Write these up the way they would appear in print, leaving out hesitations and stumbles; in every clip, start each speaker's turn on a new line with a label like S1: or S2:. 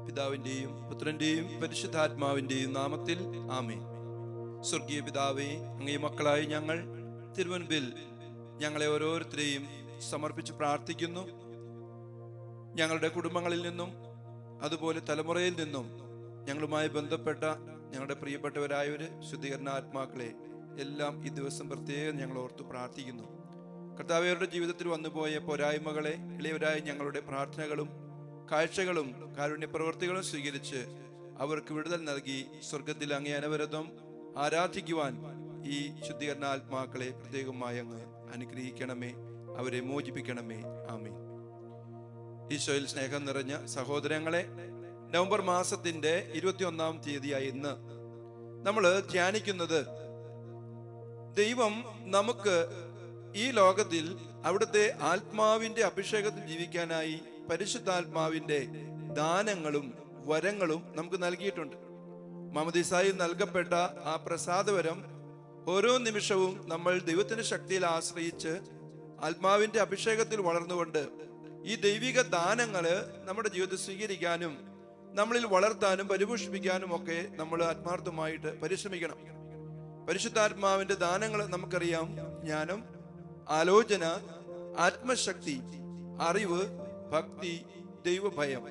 S1: പിതാവിന്റെയും പുത്രന്റെയും പരിശുദ്ധാത്മാവിന്റെയും നാമത്തിൽ ആമേൻ. സ്വർഗീയ പിതാവേ, അങ്ങേ മക്കളായി ഞങ്ങൾ തിരുമുൻപിൽ ഞങ്ങളെ ഓരോരുത്തരെയും സമർപ്പിച്ച് പ്രാർത്ഥിക്കുന്നു. ഞങ്ങളുടെ കുടുംബങ്ങളിൽ നിന്നും അതുപോലെ തലമുറയിൽ നിന്നും ഞങ്ങളുമായി ബന്ധപ്പെട്ട ഞങ്ങളുടെ പ്രിയപ്പെട്ടവരായവര് ശുദ്ധീകരണാത്മാക്കളെ എല്ലാം ഈ ദിവസം പ്രത്യേകം ഞങ്ങൾ ഓർത്ത് പ്രാർത്ഥിക്കുന്നു. കർത്താവരുടെ ജീവിതത്തിൽ വന്നുപോയ പോരായ്മകളെ ഇളയവരായ ഞങ്ങളുടെ പ്രാർത്ഥനകളും കാഴ്ചകളും കാരുണ്യ പ്രവൃത്തികളും സ്വീകരിച്ച് അവർക്ക് വിടുതൽ നൽകി സ്വർഗത്തിൽ അങ്ങേ അനവരതം ആരാധിക്കുവാൻ ഈ ശുദ്ധീകരണാത്മാക്കളെ പ്രത്യേകമായി അങ്ങ് അനുഗ്രഹിക്കണമേ, അവരെ മോചിപ്പിക്കണമേ. ആമേൻ. ഈശോയിൽ സ്നേഹം നിറഞ്ഞ സഹോദരങ്ങളെ, നവംബർ മാസത്തിന്റെ 21-ാം തീയതിയായി ഇന്ന് നമ്മൾ ധ്യാനിക്കുന്നത് ദൈവം നമുക്ക് ഈ ലോകത്തിൽ അവിടുത്തെ ആത്മാവിന്റെ അഭിഷേകത്തിൽ ജീവിക്കാനായി പരിശുദ്ധാത്മാവിന്റെ ദാനങ്ങളും വരങ്ങളും നമുക്ക് നൽകിയിട്ടുണ്ട്. മാമോദീസായിൽ നൽകപ്പെട്ട ആ പ്രസാദവരം ഓരോ നിമിഷവും നമ്മൾ ദൈവത്തിന്റെ ശക്തിയിൽ ആശ്രയിച്ച് ആത്മാവിന്റെ അഭിഷേകത്തിൽ വളർന്നുകൊണ്ട് ഈ ദൈവിക ദാനങ്ങള് നമ്മുടെ ജീവിതത്തിൽ സ്വീകരിക്കാനും നമ്മളിൽ വളർത്താനും പരിപോഷിപ്പിക്കാനും ഒക്കെ നമ്മൾ ആത്മാർത്ഥമായിട്ട് പരിശ്രമിക്കണം. പരിശുദ്ധാത്മാവിന്റെ ദാനങ്ങൾ നമുക്കറിയാം: ജ്ഞാനം, ആലോചന, ആത്മശക്തി, അറിവ്, ഭക്തി, ദൈവഭയം.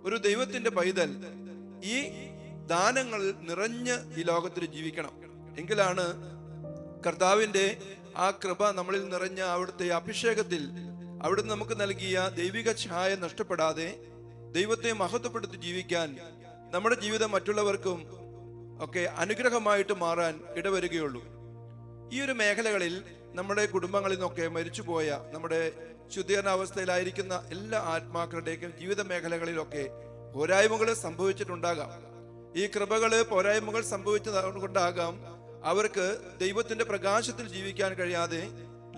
S1: ഒരു ദൈവത്തിന്റെ പൈതൽ ഈ ദാനങ്ങൾ നിറഞ്ഞ് ഈ ലോകത്തിൽ ജീവിക്കണം. എങ്കിലാണ് കർത്താവിന്റെ ആ കൃപ നമ്മളിൽ നിറഞ്ഞ അവിടുത്തെ അഭിഷേകത്തിൽ അവിടുന്ന് നമുക്ക് നൽകിയ ദൈവിക ഛായ നഷ്ടപ്പെടാതെ ദൈവത്തെ മഹത്വപ്പെടുത്തി ജീവിക്കാൻ നമ്മുടെ ജീവിതം മറ്റുള്ളവർക്കും ഒക്കെ അനുഗ്രഹമായിട്ട് മാറാൻ ഇടവരികയുള്ളൂ. ഈ ഒരു മേഖലകളിൽ നമ്മുടെ കുടുംബങ്ങളിൽ നിന്നൊക്കെ മരിച്ചുപോയ നമ്മുടെ ശുദ്ധീകരണാവസ്ഥയിലായിരിക്കുന്ന എല്ലാ ആത്മാക്കളുടെയും ജീവിത മേഖലകളിലൊക്കെ പോരായ്മകൾ സംഭവിച്ചിട്ടുണ്ടാകാം. ഈ കൃപകള് പോരായ്മകൾ സംഭവിച്ചതുകൊണ്ടാകാം അവർക്ക് ദൈവത്തിന്റെ പ്രകാശത്തിൽ ജീവിക്കാൻ കഴിയാതെ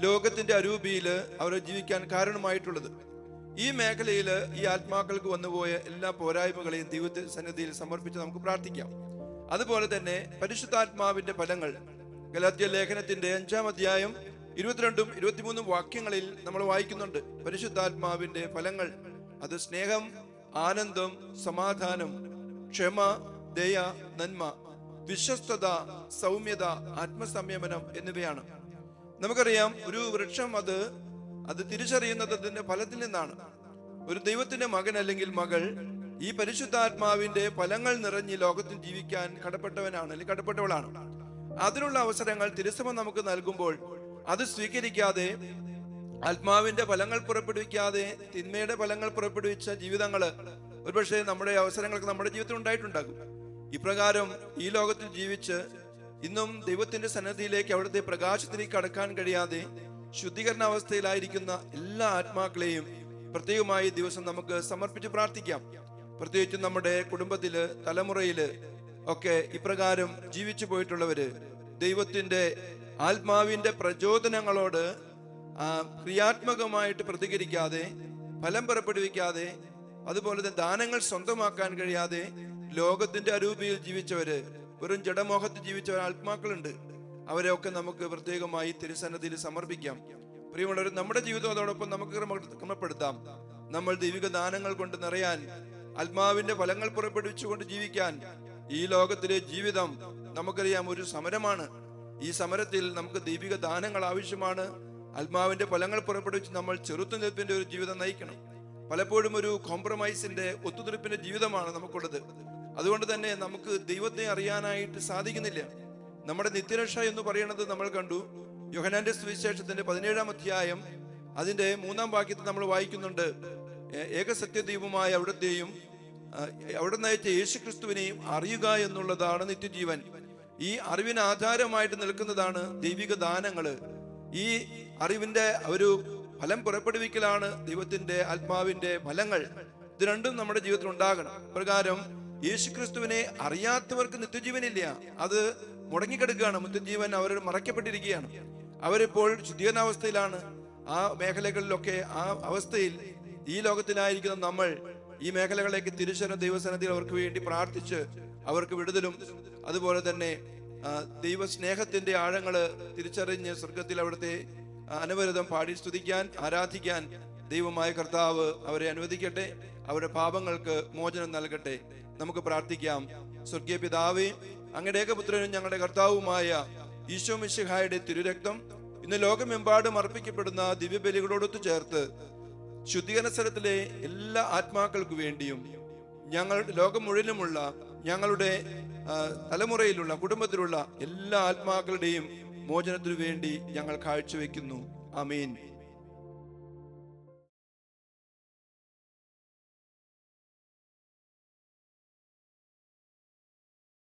S1: ലോകത്തിന്റെ അരൂപിയിൽ അവർ ജീവിക്കാൻ കാരണമായിട്ടുള്ളത്. ഈ മേഖലയിൽ ഈ ആത്മാക്കൾക്ക് വന്നുപോയ എല്ലാ പോരായ്മകളെയും ദൈവത്തിന്റെ സന്നിധിയിൽ സമർപ്പിച്ച് നമുക്ക് പ്രാർത്ഥിക്കാം. അതുപോലെ തന്നെ പരിശുദ്ധാത്മാവിന്റെ ഫലങ്ങൾ ഗലാത്യ ലേഖനത്തിന്റെ 5-ാം അധ്യായം 22-ഉം 23-ഉം വാക്യങ്ങളിൽ നമ്മൾ വായിക്കുന്നുണ്ട്. പരിശുദ്ധാത്മാവിന്റെ ഫലങ്ങൾ അത് സ്നേഹം, ആനന്ദം, സമാധാനം, ക്ഷമ, ദയ, നന്മ, വിശ്വസ്തത, സൗമ്യത, ആത്മസംയമനം എന്നിവയാണ്. നമുക്കറിയാം, ഒരു വൃക്ഷം അത് തിരിച്ചറിയുന്നത് അതിന്റെ ഫലത്തിൽ നിന്നാണ്. ഒരു ദൈവത്തിന്റെ മകൻ അല്ലെങ്കിൽ മകൾ ഈ പരിശുദ്ധാത്മാവിന്റെ ഫലങ്ങൾ നിറഞ്ഞ് ലോകത്തിൽ ജീവിക്കാൻ കടപ്പെട്ടവനാണ് അല്ലെങ്കിൽ കടപ്പെട്ടവളാണ്. അതിനുള്ള അവസരങ്ങൾ തിരുസഭ നമുക്ക് നൽകുമ്പോൾ അത് സ്വീകരിക്കാതെ, ആത്മാവിന്റെ ഫലങ്ങൾ പുറപ്പെടുവിക്കാതെ തിന്മയുടെ ഫലങ്ങൾ പുറപ്പെടുവിച്ച ജീവിതങ്ങള് ഒരുപക്ഷെ നമ്മുടെ അവസരങ്ങൾക്ക് നമ്മുടെ ജീവിതത്തിൽ ഉണ്ടായിട്ടുണ്ടാകും. ഇപ്രകാരം ഈ ലോകത്തിൽ ജീവിച്ച് ഇന്നും ദൈവത്തിന്റെ സന്നിധിയിലേക്ക് അവിടുത്തെ പ്രകാശത്തിലേക്ക് കടക്കാൻ കഴിയാതെ ശുദ്ധീകരണ അവസ്ഥയിലായിരിക്കുന്ന എല്ലാ ആത്മാക്കളെയും പ്രത്യേകമായി ദിവസം നമുക്ക് സമർപ്പിച്ച് പ്രാർത്ഥിക്കാം. പ്രത്യേകിച്ചും നമ്മുടെ കുടുംബത്തില്, തലമുറയില് ഒക്കെ ഇപ്രകാരം ജീവിച്ചു പോയിട്ടുള്ളവര് ദൈവത്തിന്റെ ആത്മാവിന്റെ പ്രചോദനങ്ങളോട് ക്രിയാത്മകമായിട്ട് പ്രതികരിക്കാതെ, ഫലം പുറപ്പെടുവിക്കാതെ, അതുപോലെ തന്നെ ദാനങ്ങൾ സ്വന്തമാക്കാൻ കഴിയാതെ ലോകത്തിന്റെ അരൂപിയിൽ ജീവിച്ചവര്, വെറും ജഡമോഹത്തിൽ ജീവിച്ച ആത്മാക്കളുണ്ട്. അവരെയൊക്കെ നമുക്ക് പ്രത്യേകമായി തിരുസന്നിധിയിൽ സമർപ്പിക്കാം. പ്രിയമുള്ളവർ, നമ്മുടെ ജീവിതം അതോടൊപ്പം നമുക്ക് ക്രമപ്പെടുത്താം. നമ്മൾ ദൈവിക ദാനങ്ങൾ കൊണ്ട് നിറയാൻ, ആത്മാവിന്റെ ഫലങ്ങൾ പുറപ്പെടുവിച്ചുകൊണ്ട് ജീവിക്കാൻ ഈ ലോകത്തിലെ ജീവിതം നമുക്കറിയാം ഒരു സമരമാണ്. ഈ സമരത്തിൽ നമുക്ക് ദൈവിക ദാനങ്ങൾ ആവശ്യമാണ്. ആത്മാവിന്റെ ഫലങ്ങൾ പുറപ്പെടുവിച്ച് നമ്മൾ ചെറുത്തുനിൽപ്പിന്റെ ഒരു ജീവിതം നയിക്കണം. പലപ്പോഴും ഒരു കോംപ്രമൈസിന്റെ, ഒത്തുതീർപ്പിന്റെ ജീവിതമാണ് നമുക്കുള്ളത്. അതുകൊണ്ട് തന്നെ നമുക്ക് ദൈവത്തെ അറിയാനായിട്ട് സാധിക്കുന്നില്ല. നമ്മുടെ നിത്യരക്ഷ എന്ന് പറയുന്നത് നമ്മൾ കണ്ടു. യോഹന്നാന്റെ സുവിശേഷത്തിന്റെ 17-ാം അധ്യായം അതിന്റെ 3-ാം വാക്യത്തിൽ നമ്മൾ വായിക്കുന്നുണ്ട്: ഏകസത്യദൈവമായ അവിടുത്തെയും അവിടെ നയിച്ച യേശുക്രിസ്തുവിനെയും അറിയുക എന്നുള്ളതാണ് നിത്യജീവൻ. ഈ അറിവിന് ആധാരമായിട്ട് നിൽക്കുന്നതാണ് ദൈവിക ദാനങ്ങള്. ഈ അറിവിന്റെ ഒരു ഫലം പുറപ്പെടുവിക്കലാണ് ദൈവത്തിന്റെ ആത്മാവിന്റെ ഫലങ്ങൾ. ഇത് രണ്ടും നമ്മുടെ ജീവിതത്തിൽ ഉണ്ടാകണം. പ്രകാരം യേശുക്രിസ്തുവിനെ അറിയാത്തവർക്ക് നിത്യജീവനില്ല. അത് മുടങ്ങിക്കിടക്കുകയാണ്. നിത്യജീവൻ അവർ മറയ്ക്കപ്പെട്ടിരിക്കുകയാണ്. അവരിപ്പോൾ ശുദ്ധീകരണാവസ്ഥയിലാണ്. ആ മേഖലകളിലൊക്കെ ആ അവസ്ഥയിൽ ഈ ലോകത്തിലായിരിക്കുന്ന നമ്മൾ ഈ മേഖലകളിലേക്ക് തിരിച്ചറിഞ്ഞ ദൈവസന്നിധിയിൽ അവർക്ക് വേണ്ടി പ്രാർത്ഥിച്ച് അവർക്ക് വിടുതലും അതുപോലെ തന്നെ ദൈവസ്നേഹത്തിന്റെ ആഴങ്ങള് തിരിച്ചറിഞ്ഞ് സ്വർഗത്തിൽ അവിടുത്തെ അനവരതം പാടി സ്തുതിക്കാൻ, ആരാധിക്കാൻ ദൈവമായ കർത്താവ് അവരെ അനുവദിക്കട്ടെ, അവരുടെ പാപങ്ങൾക്ക് മോചനം നൽകട്ടെ. നമുക്ക് പ്രാർത്ഥിക്കാം. സ്വർഗീയ പിതാവേ, അങ്ങയുടെ ഏകപുത്രനും ഞങ്ങളുടെ കർത്താവുമായ ഈശോ മിശിഹായുടെ തിരുരക്തം ഇന്ന് ലോകമെമ്പാടും അർപ്പിക്കപ്പെടുന്ന ദിവ്യബലികളോടൊത്തു ചേർത്ത് ശുദ്ധീകരണ സ്ഥലത്തിലെ എല്ലാ ആത്മാക്കൾക്കു വേണ്ടിയും ലോകം മുഴുവനുമുള്ള ഞങ്ങളുടെ തലമുറയിലുള്ള കുടുംബത്തിലുള്ള എല്ലാ ആത്മാക്കളുടെയും മോചനത്തിനു വേണ്ടി ഞങ്ങൾ കാഴ്ചവെക്കുന്നു. ആമീൻ.